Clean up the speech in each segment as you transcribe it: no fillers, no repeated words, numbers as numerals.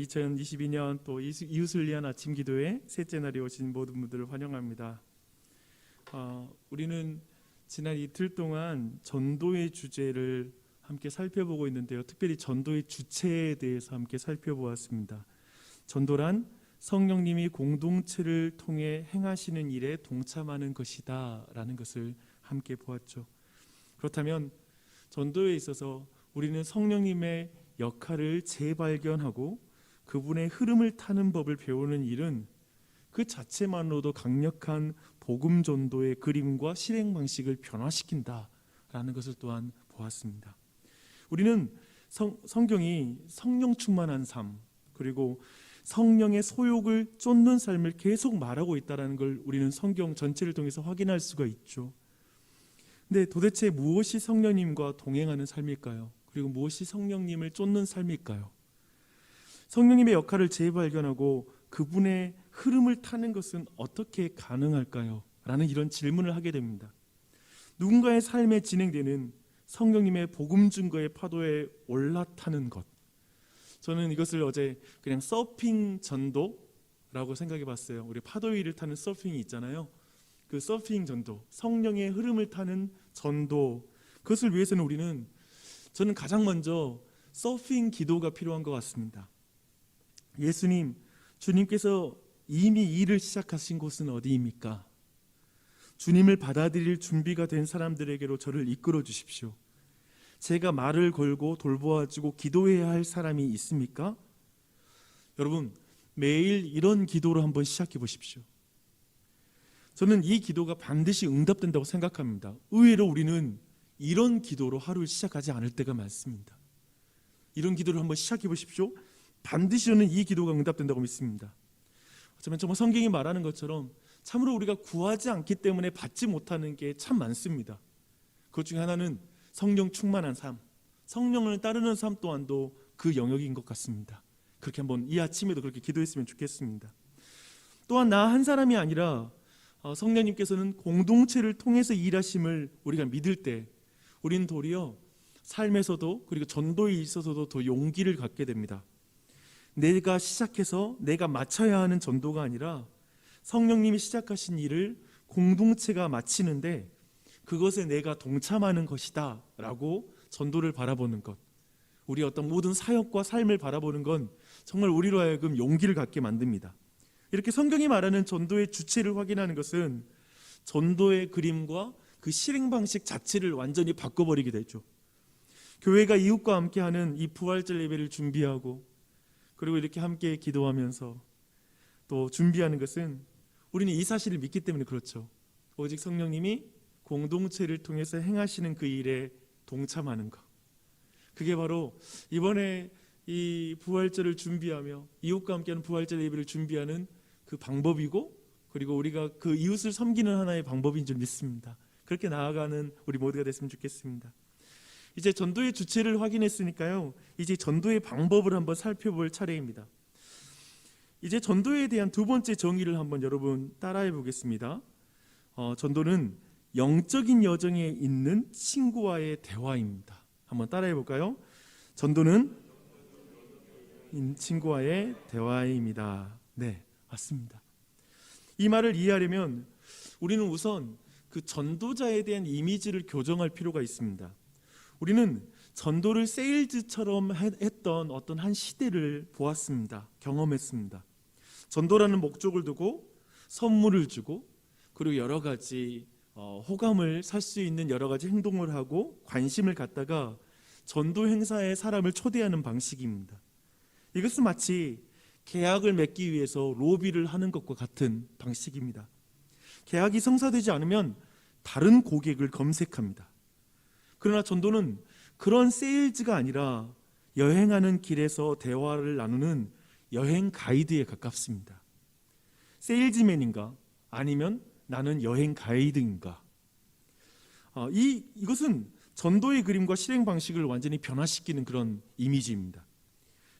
2022년 또 이웃을 위한 아침 기도회 셋째 날에 오신 모든 분들을 환영합니다. 우리는 지난 이틀 동안 전도의 주제를 함께 살펴보고 있는데요. 특별히 전도의 주체에 대해서 함께 살펴보았습니다. 전도란 성령님이 공동체를 통해 행하시는 일에 동참하는 것이다 라는 것을 함께 보았죠. 그렇다면 전도에 있어서 우리는 성령님의 역할을 재발견하고 그분의 흐름을 타는 법을 배우는 일은 그 자체만으로도 강력한 복음 전도의 그림과 실행 방식을 변화시킨다라는 것을 또한 보았습니다. 우리는 성경이 성령 충만한 삶 그리고 성령의 소욕을 쫓는 삶을 계속 말하고 있다는 걸 우리는 성경 전체를 통해서 확인할 수가 있죠. 근데 도대체 무엇이 성령님과 동행하는 삶일까요? 그리고 무엇이 성령님을 쫓는 삶일까요? 성령님의 역할을 재발견하고 그분의 흐름을 타는 것은 어떻게 가능할까요? 라는 이런 질문을 하게 됩니다. 누군가의 삶에 진행되는 성령님의 복음 증거의 파도에 올라타는 것, 저는 이것을 어제 그냥 서핑 전도라고 생각해 봤어요. 우리 파도 위를 타는 서핑이 있잖아요. 그 서핑 전도, 성령의 흐름을 타는 전도, 그것을 위해서는 저는 가장 먼저 서핑 기도가 필요한 것 같습니다. 주님께서 이미 일을 시작하신 곳은 어디입니까? 주님을 받아들일 준비가 된 사람들에게로 저를 이끌어 주십시오. 제가 말을 걸고 돌보아주고 기도해야 할 사람이 있습니까? 여러분, 매일 이런 기도로 한번 시작해 보십시오. 저는 이 기도가 반드시 응답된다고 생각합니다. 의외로 우리는 이런 기도로 하루를 시작하지 않을 때가 많습니다. 이런 기도를 한번 시작해 보십시오. 반드시 저는 이 기도가 응답된다고 믿습니다. 어쩌면 정말 성경이 말하는 것처럼 참으로 우리가 구하지 않기 때문에 받지 못하는 게 참 많습니다. 그것 중에 하나는 성령 충만한 삶, 성령을 따르는 삶 또한도 그 영역인 것 같습니다. 그렇게 한번 이 아침에도 그렇게 기도했으면 좋겠습니다. 또한 나 한 사람이 아니라 성령님께서는 공동체를 통해서 일하심을 우리가 믿을 때 우리는 도리어 삶에서도 그리고 전도에 있어서도 더 용기를 갖게 됩니다. 내가 시작해서 내가 마쳐야 하는 전도가 아니라 성령님이 시작하신 일을 공동체가 마치는데 그것에 내가 동참하는 것이다 라고 전도를 바라보는 것, 우리 어떤 모든 사역과 삶을 바라보는 건 정말 우리로 하여금 용기를 갖게 만듭니다. 이렇게 성경이 말하는 전도의 주체를 확인하는 것은 전도의 그림과 그 실행 방식 자체를 완전히 바꿔버리게 되죠. 교회가 이웃과 함께하는 이 부활절 예배를 준비하고 그리고 이렇게 함께 기도하면서 또 준비하는 것은 우리는 이 사실을 믿기 때문에 그렇죠. 오직 성령님이 공동체를 통해서 행하시는 그 일에 동참하는 것, 그게 바로 이번에 이 부활절을 준비하며 이웃과 함께하는 부활절 예배를 준비하는 그 방법이고 그리고 우리가 그 이웃을 섬기는 하나의 방법인 줄 믿습니다. 그렇게 나아가는 우리 모두가 됐으면 좋겠습니다. 이제 전도의 주체를 확인했으니까요, 이제 전도의 방법을 한번 살펴볼 차례입니다. 이제 전도에 대한 두 번째 정의를 한번 여러분 따라해 보겠습니다. 전도는 영적인 여정에 있는 친구와의 대화입니다. 한번 따라해 볼까요? 전도는 친구와의 대화입니다. 네, 맞습니다. 이 말을 이해하려면 우리는 우선 그 전도자에 대한 이미지를 교정할 필요가 있습니다. 우리는 전도를 세일즈처럼 했던 어떤 한 시대를 보았습니다. 경험했습니다. 전도라는 목적을 두고 선물을 주고 그리고 여러 가지 호감을 살 수 있는 여러 가지 행동을 하고 관심을 갖다가 전도 행사에 사람을 초대하는 방식입니다. 이것은 마치 계약을 맺기 위해서 로비를 하는 것과 같은 방식입니다. 계약이 성사되지 않으면 다른 고객을 검색합니다. 그러나 전도는 그런 세일즈가 아니라 여행하는 길에서 대화를 나누는 여행 가이드에 가깝습니다. 세일즈맨인가 아니면 나는 여행 가이드인가? 이것은 전도의 그림과 실행 방식을 완전히 변화시키는 그런 이미지입니다.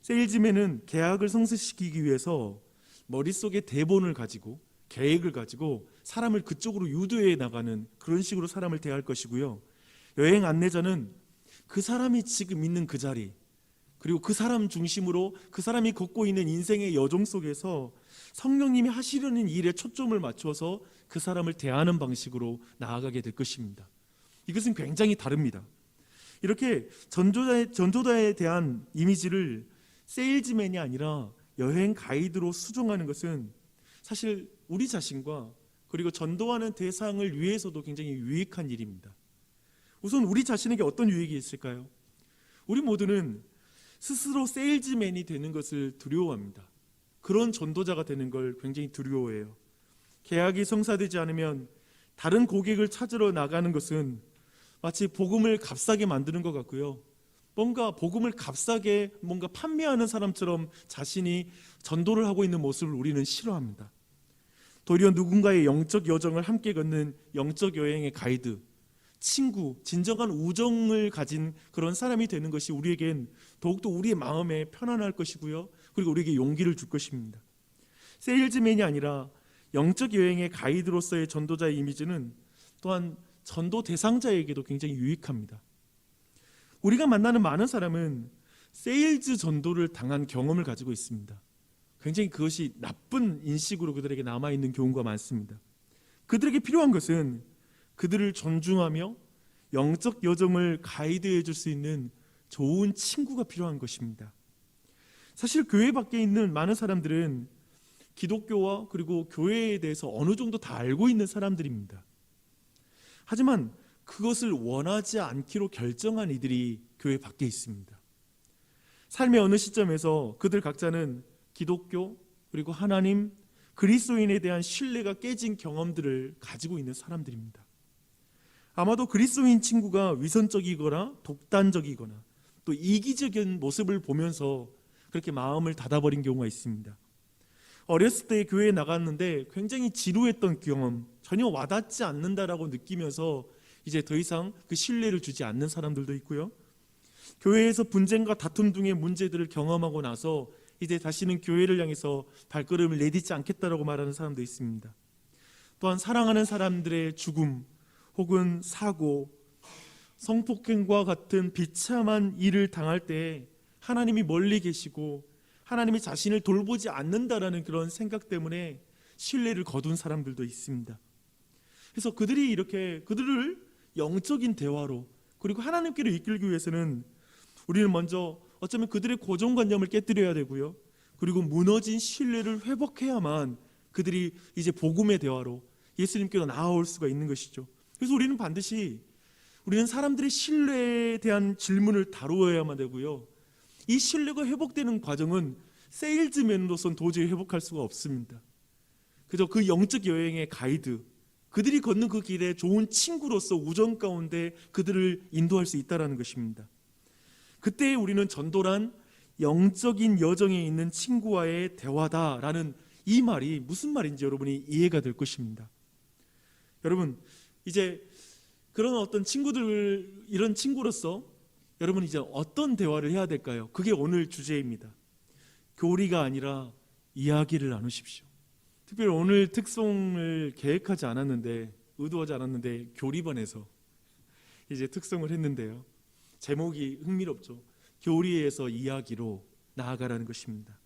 세일즈맨은 계약을 성사시키기 위해서 머릿속에 대본을 가지고 계획을 가지고 사람을 그쪽으로 유도해 나가는 그런 식으로 사람을 대할 것이고요. 여행 안내자는 그 사람이 지금 있는 그 자리, 그리고 그 사람 중심으로 그 사람이 걷고 있는 인생의 여정 속에서 성령님이 하시려는 일에 초점을 맞춰서 그 사람을 대하는 방식으로 나아가게 될 것입니다. 이것은 굉장히 다릅니다. 이렇게 전도자에 대한 이미지를 세일즈맨이 아니라 여행 가이드로 수정하는 것은 사실 우리 자신과 그리고 전도하는 대상을 위해서도 굉장히 유익한 일입니다. 우선 우리 자신에게 어떤 유익이 있을까요? 우리 모두는 스스로 세일즈맨이 되는 것을 두려워합니다. 그런 전도자가 되는 걸 굉장히 두려워해요. 계약이 성사되지 않으면 다른 고객을 찾으러 나가는 것은 마치 복음을 값싸게 만드는 것 같고요. 뭔가 복음을 값싸게 뭔가 판매하는 사람처럼 자신이 전도를 하고 있는 모습을 우리는 싫어합니다. 도리어 누군가의 영적 여정을 함께 걷는 영적 여행의 가이드, 친구, 진정한 우정을 가진 그런 사람이 되는 것이 우리에겐 더욱더 우리의 마음에 편안할 것이고요. 그리고 우리에게 용기를 줄 것입니다. 세일즈맨이 아니라 영적 여행의 가이드로서의 전도자의 이미지는 또한 전도 대상자에게도 굉장히 유익합니다. 우리가 만나는 많은 사람은 세일즈 전도를 당한 경험을 가지고 있습니다. 굉장히 그것이 나쁜 인식으로 그들에게 남아있는 경우가 많습니다. 그들에게 필요한 것은 그들을 존중하며 영적 여정을 가이드해 줄 수 있는 좋은 친구가 필요한 것입니다. 사실 교회 밖에 있는 많은 사람들은 기독교와 그리고 교회에 대해서 어느 정도 다 알고 있는 사람들입니다. 하지만 그것을 원하지 않기로 결정한 이들이 교회 밖에 있습니다. 삶의 어느 시점에서 그들 각자는 기독교 그리고 하나님, 그리스도인에 대한 신뢰가 깨진 경험들을 가지고 있는 사람들입니다. 아마도 그리스도인 친구가 위선적이거나 독단적이거나 또 이기적인 모습을 보면서 그렇게 마음을 닫아버린 경우가 있습니다. 어렸을 때 교회에 나갔는데 굉장히 지루했던 경험, 전혀 와닿지 않는다라고 느끼면서 이제 더 이상 그 신뢰를 주지 않는 사람들도 있고요. 교회에서 분쟁과 다툼 등의 문제들을 경험하고 나서 이제 다시는 교회를 향해서 발걸음을 내딛지 않겠다라고 말하는 사람도 있습니다. 또한 사랑하는 사람들의 죽음 혹은 사고, 성폭행과 같은 비참한 일을 당할 때 하나님이 멀리 계시고 하나님이 자신을 돌보지 않는다라는 그런 생각 때문에 신뢰를 거둔 사람들도 있습니다. 그래서 그들이 이렇게 그들을 영적인 대화로 그리고 하나님께로 이끌기 위해서는 우리는 먼저 어쩌면 그들의 고정관념을 깨뜨려야 되고요. 그리고 무너진 신뢰를 회복해야만 그들이 이제 복음의 대화로 예수님께로 나아올 수가 있는 것이죠. 그래서 우리는 반드시 사람들의 신뢰에 대한 질문을 다루어야만 되고요. 이 신뢰가 회복되는 과정은 세일즈맨으로서는 도저히 회복할 수가 없습니다. 그저 그 영적 여행의 가이드, 그들이 걷는 그 길에 좋은 친구로서 우정 가운데 그들을 인도할 수 있다는 것입니다. 그때 우리는 전도란 영적인 여정에 있는 친구와의 대화다라는 이 말이 무슨 말인지 여러분이 이해가 될 것입니다. 여러분, 이제 그런 어떤 친구들, 이런 친구로서 여러분 이제 어떤 대화를 해야 될까요? 그게 오늘 주제입니다. 교리가 아니라 이야기를 나누십시오. 특별히 오늘 특송을 계획하지 않았는데, 의도하지 않았는데 교리반에서 이제 특송을 했는데요. 제목이 흥미롭죠. 교리에서 이야기로 나아가라는 것입니다.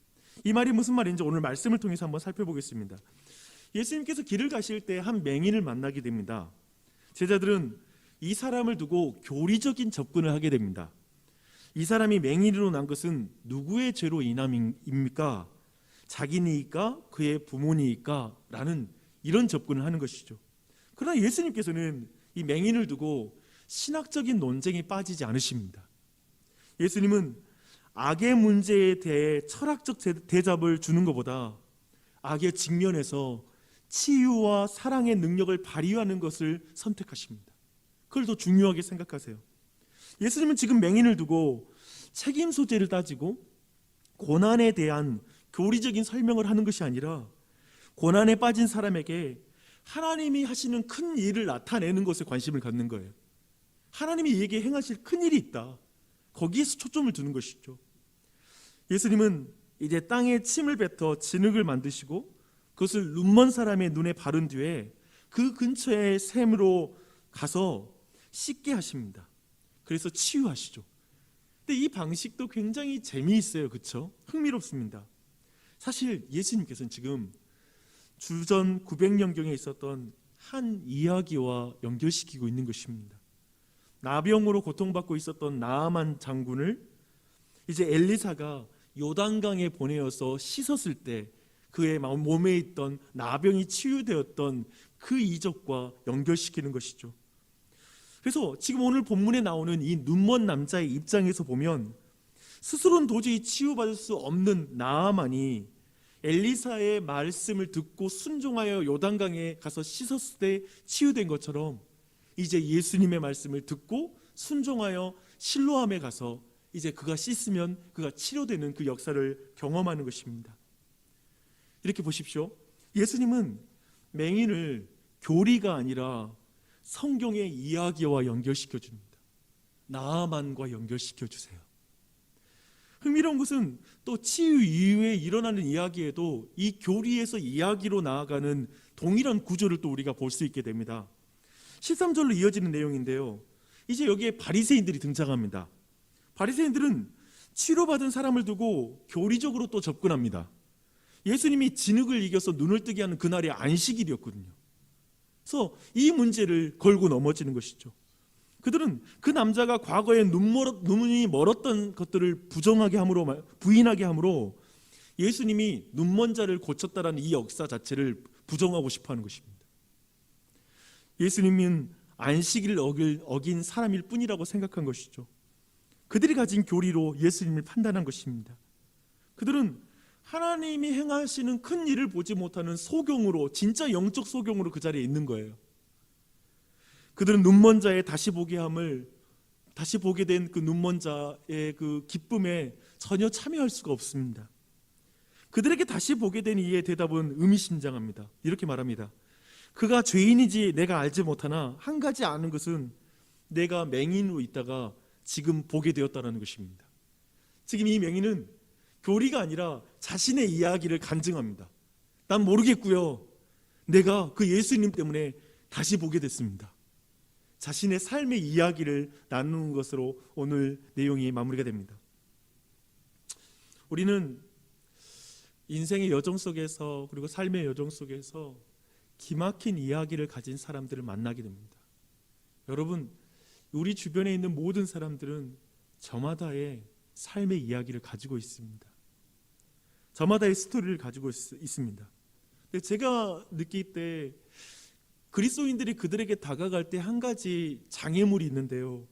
이 말이 무슨 말인지 오늘 말씀을 통해서 한번 살펴보겠습니다. 예수님께서 길을 가실 때 한 맹인을 만나게 됩니다. 제자들은 이 사람을 두고 교리적인 접근을 하게 됩니다. 이 사람이 맹인으로 난 것은 누구의 죄로 인함입니까? 자기니까? 그의 부모니까? 라는 이런 접근을 하는 것이죠. 그러나 예수님께서는 이 맹인을 두고 신학적인 논쟁에 빠지지 않으십니다. 예수님은 악의 문제에 대해 철학적 대답을 주는 것보다 악의 직면에서 치유와 사랑의 능력을 발휘하는 것을 선택하십니다. 그걸 더 중요하게 생각하세요. 예수님은 지금 맹인을 두고 책임 소재를 따지고 고난에 대한 교리적인 설명을 하는 것이 아니라 고난에 빠진 사람에게 하나님이 하시는 큰 일을 나타내는 것에 관심을 갖는 거예요. 하나님이 이에게 행하실 큰 일이 있다. 거기에서 초점을 두는 것이죠. 예수님은 이제 땅에 침을 뱉어 진흙을 만드시고 그것을 눈먼 사람의 눈에 바른 뒤에 그 근처의 샘으로 가서 씻게 하십니다. 그래서 치유하시죠. 근데 이 방식도 굉장히 재미있어요. 그렇죠? 흥미롭습니다. 사실 예수님께서는 지금 주전 900년경에 있었던 한 이야기와 연결시키고 있는 것입니다. 나병으로 고통받고 있었던 나아만 장군을 이제 엘리사가 요단강에 보내어서 씻었을 때 그의 몸에 있던 나병이 치유되었던 그 이적과 연결시키는 것이죠. 그래서 지금 오늘 본문에 나오는 이 눈먼 남자의 입장에서 보면 스스로는 도저히 치유받을 수 없는 나아만이 엘리사의 말씀을 듣고 순종하여 요단강에 가서 씻었을 때 치유된 것처럼 이제 예수님의 말씀을 듣고 순종하여 실로암에 가서 이제 그가 씻으면 그가 치료되는 그 역사를 경험하는 것입니다. 이렇게 보십시오. 예수님은 맹인을 교리가 아니라 성경의 이야기와 연결시켜 줍니다. 나아만과 연결시켜 주세요. 흥미로운 것은 또 치유 이후에 일어나는 이야기에도 이 교리에서 이야기로 나아가는 동일한 구조를 또 우리가 볼 수 있게 됩니다. 13절로 이어지는 내용인데요. 이제 여기에 바리새인들이 등장합니다. 바리새인들은 치료받은 사람을 두고 교리적으로 또 접근합니다. 예수님이 진흙을 이겨서 눈을 뜨게 하는 그날이 안식일이었거든요. 그래서 이 문제를 걸고 넘어지는 것이죠. 그들은 그 남자가 과거에 눈이 멀었던 것들을 부인하게 함으로 예수님이 눈먼 자를 고쳤다라는 이 역사 자체를 부정하고 싶어하는 것입니다. 예수님은 안식일을 어긴 사람일 뿐이라고 생각한 것이죠. 그들이 가진 교리로 예수님을 판단한 것입니다. 그들은 하나님이 행하시는 큰 일을 보지 못하는 소경으로, 진짜 영적 소경으로 그 자리에 있는 거예요. 그들은 눈먼 자의 다시 보게 된 그 눈먼 자의 그 기쁨에 전혀 참여할 수가 없습니다. 그들에게 다시 보게 된 이의 대답은 의미심장합니다. 이렇게 말합니다. 그가 죄인인지 내가 알지 못하나 한 가지 아는 것은 내가 맹인으로 있다가 지금 보게 되었다는 것입니다. 지금 이 맹인은 교리가 아니라 자신의 이야기를 간증합니다. 난 모르겠고요. 내가 그 예수님 때문에 다시 보게 됐습니다. 자신의 삶의 이야기를 나누는 것으로 오늘 내용이 마무리가 됩니다. 우리는 인생의 여정 속에서, 그리고 삶의 여정 속에서 기막힌 이야기를 가진 사람들을 만나게 됩니다. 여러분, 우리 주변에 있는 모든 사람들은 저마다의 삶의 이야기를 가지고 있습니다. 저마다의 스토리를 가지고 있습니다. 근데 제가 느낄 때 그리스도인들이 그들에게 다가갈 때 한 가지 장애물이 있는데요.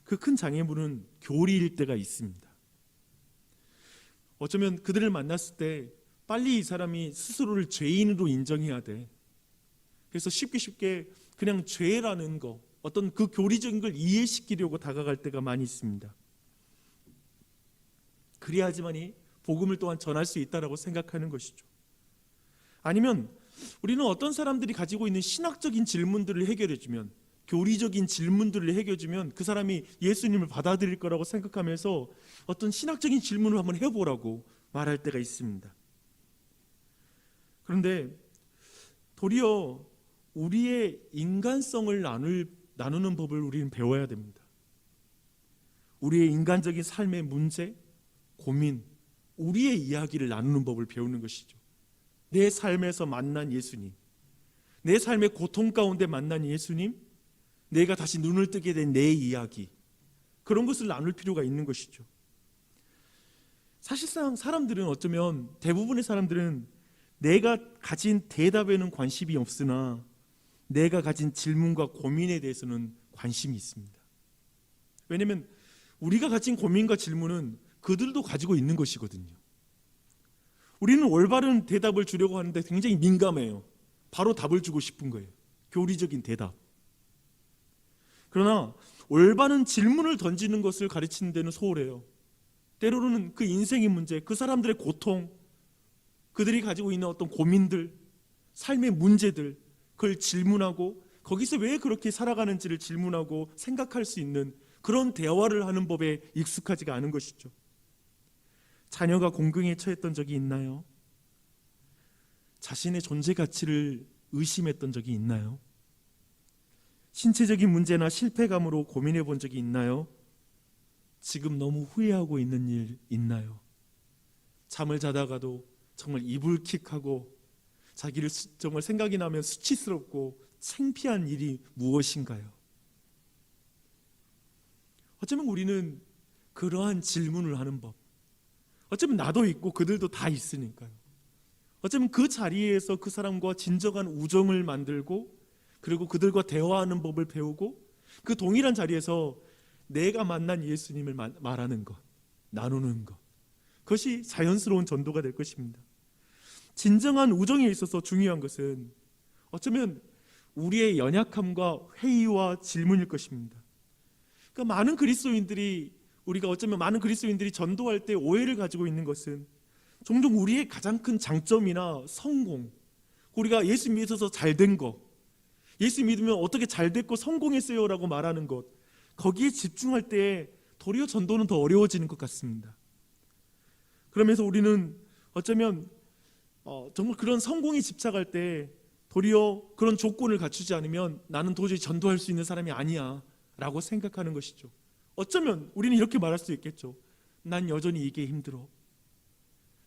그 큰 장애물은 교리일 때가 있습니다. 어쩌면 그들을 만났을 때 빨리 이 사람이 스스로를 죄인으로 인정해야 돼. 그래서 쉽게 그냥 죄라는 거, 어떤 그 교리적인 걸 이해시키려고 다가갈 때가 많이 있습니다. 그래야지만이 복음을 또한 전할 수 있다라고 생각하는 것이죠. 아니면 우리는 어떤 사람들이 가지고 있는 신학적인 질문들을 해결해주면, 교리적인 질문들을 해결해주면 그 사람이 예수님을 받아들일 거라고 생각하면서 어떤 신학적인 질문을 한번 해보라고 말할 때가 있습니다. 그런데 도리어 우리의 인간성을 나누는 법을 우리는 배워야 됩니다. 우리의 인간적인 삶의 문제, 고민, 우리의 이야기를 나누는 법을 배우는 것이죠. 내 삶에서 만난 예수님, 내 삶의 고통 가운데 만난 예수님, 내가 다시 눈을 뜨게 된 내 이야기, 그런 것을 나눌 필요가 있는 것이죠. 사실상 사람들은, 어쩌면 대부분의 사람들은 내가 가진 대답에는 관심이 없으나 내가 가진 질문과 고민에 대해서는 관심이 있습니다. 왜냐하면 우리가 가진 고민과 질문은 그들도 가지고 있는 것이거든요. 우리는 올바른 대답을 주려고 하는데 굉장히 민감해요. 바로 답을 주고 싶은 거예요. 교리적인 대답. 그러나 올바른 질문을 던지는 것을 가르치는 데는 소홀해요. 때로는 그 인생의 문제, 그 사람들의 고통, 그들이 가지고 있는 어떤 고민들, 삶의 문제들, 그걸 질문하고 거기서 왜 그렇게 살아가는지를 질문하고 생각할 수 있는 그런 대화를 하는 법에 익숙하지가 않은 것이죠. 자녀가 공경에 처했던 적이 있나요? 자신의 존재 가치를 의심했던 적이 있나요? 신체적인 문제나 실패감으로 고민해 본 적이 있나요? 지금 너무 후회하고 있는 일 있나요? 잠을 자다가도 정말 이불킥하고 자기를 정말 생각이 나면 수치스럽고 창피한 일이 무엇인가요? 어쩌면 우리는 그러한 질문을 하는 법, 어쩌면 나도 있고 그들도 다 있으니까요. 어쩌면 그 자리에서 그 사람과 진정한 우정을 만들고 그리고 그들과 대화하는 법을 배우고 그 동일한 자리에서 내가 만난 예수님을 말하는 것, 나누는 것, 그것이 자연스러운 전도가 될 것입니다. 진정한 우정에 있어서 중요한 것은 어쩌면 우리의 연약함과 회의와 질문일 것입니다. 그러니까 우리가 어쩌면 많은 그리스도인들이 전도할 때 오해를 가지고 있는 것은 종종 우리의 가장 큰 장점이나 성공, 우리가 예수 믿어서 잘 된 것, 예수 믿으면 어떻게 잘 됐고 성공했어요 라고 말하는 것, 거기에 집중할 때 도리어 전도는 더 어려워지는 것 같습니다. 그러면서 우리는 어쩌면 정말 그런 성공에 집착할 때 도리어 그런 조건을 갖추지 않으면 나는 도저히 전도할 수 있는 사람이 아니야 라고 생각하는 것이죠. 어쩌면 우리는 이렇게 말할 수 있겠죠. 난 여전히 이게 힘들어.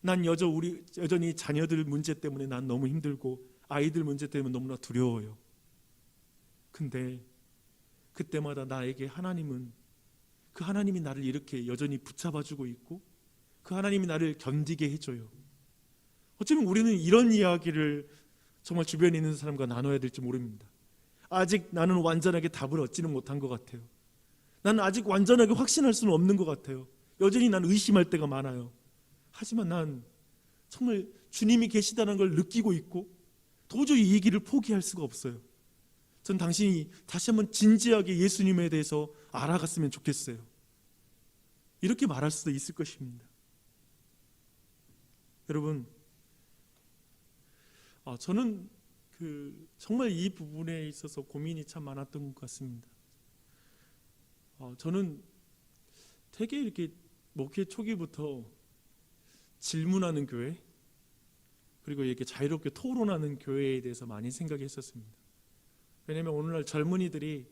난 여전히 자녀들 문제 때문에 난 너무 힘들고 아이들 문제 때문에 너무나 두려워요. 근데 그때마다 나에게 그 하나님이 나를 이렇게 여전히 붙잡아주고 있고 그 하나님이 나를 견디게 해줘요. 어쩌면 우리는 이런 이야기를 정말 주변에 있는 사람과 나눠야 될지 모릅니다. 아직 나는 완전하게 답을 얻지는 못한 것 같아요. 나는 아직 완전하게 확신할 수는 없는 것 같아요. 여전히 난 의심할 때가 많아요. 하지만 난 정말 주님이 계시다는 걸 느끼고 있고 도저히 이 길을 포기할 수가 없어요. 전 당신이 다시 한번 진지하게 예수님에 대해서 알아갔으면 좋겠어요. 이렇게 말할 수도 있을 것입니다. 여러분, 저는 정말 이 부분에 있어서 고민이 참 많았던 것 같습니다. 저는 되게 이렇게 목회 초기부터 질문하는 교회, 그리고 이렇게 자유롭게 토론하는 교회에 대해서 많이 생각했었습니다. 왜냐하면 오늘날 젊은이들이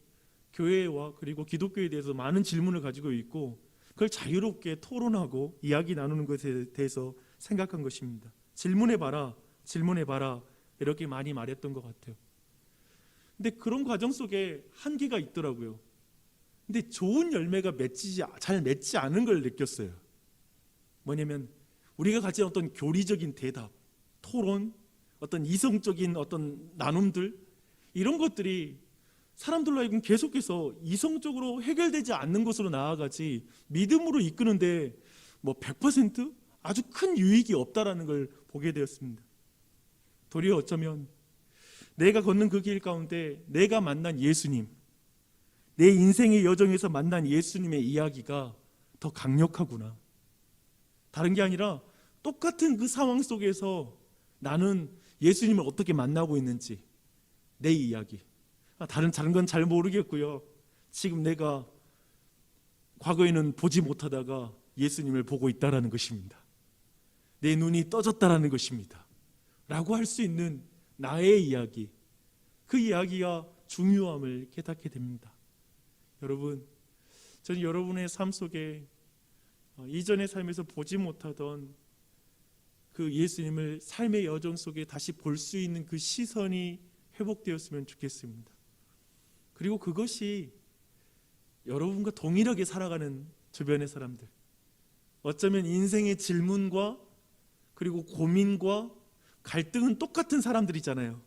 교회와 그리고 기독교에 대해서 많은 질문을 가지고 있고 그걸 자유롭게 토론하고 이야기 나누는 것에 대해서 생각한 것입니다. 질문해봐라 이렇게 많이 말했던 것 같아요. 근데 그런 과정 속에 한계가 있더라고요. 근데 좋은 열매가 잘 맺지 않은 걸 느꼈어요. 뭐냐면 우리가 가진 어떤 교리적인 대답, 토론, 어떤 이성적인 어떤 나눔들, 이런 것들이 사람들로 하여금 계속해서 이성적으로 해결되지 않는 것으로 나아가지 믿음으로 이끄는데 100% 아주 큰 유익이 없다라는 걸 보게 되었습니다. 도리어 어쩌면 내가 걷는 그 길 가운데 내가 만난 예수님, 내 인생의 여정에서 만난 예수님의 이야기가 더 강력하구나. 다른 게 아니라 똑같은 그 상황 속에서 나는 예수님을 어떻게 만나고 있는지, 내 이야기, 다른 건 잘 모르겠고요. 지금 내가 과거에는 보지 못하다가 예수님을 보고 있다라는 것입니다. 내 눈이 떠졌다라는 것입니다. 라고 할 수 있는 나의 이야기, 그 이야기가 중요함을 깨닫게 됩니다. 여러분, 저는 여러분의 삶 속에 이전의 삶에서 보지 못하던 그 예수님을 삶의 여정 속에 다시 볼 수 있는 그 시선이 회복되었으면 좋겠습니다. 그리고 그것이 여러분과 동일하게 살아가는 주변의 사람들, 어쩌면 인생의 질문과 그리고 고민과 갈등은 똑같은 사람들이잖아요.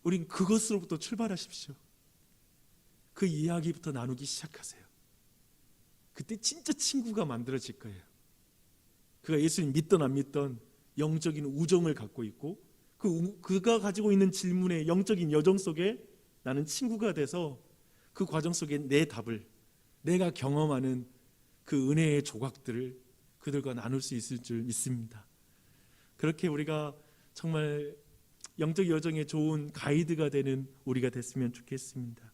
우린 그것으로부터 출발하십시오. 그 이야기부터 나누기 시작하세요. 그때 진짜 친구가 만들어질 거예요. 그가 예수님 믿던 안 믿던 영적인 우정을 갖고 있고 그가 가지고 있는 질문의 영적인 여정 속에 나는 친구가 돼서 그 과정 속에 내 답을, 내가 경험하는 그 은혜의 조각들을 그들과 나눌 수 있을 줄 믿습니다. 그렇게 우리가 정말 영적 여정에 좋은 가이드가 되는 우리가 됐으면 좋겠습니다.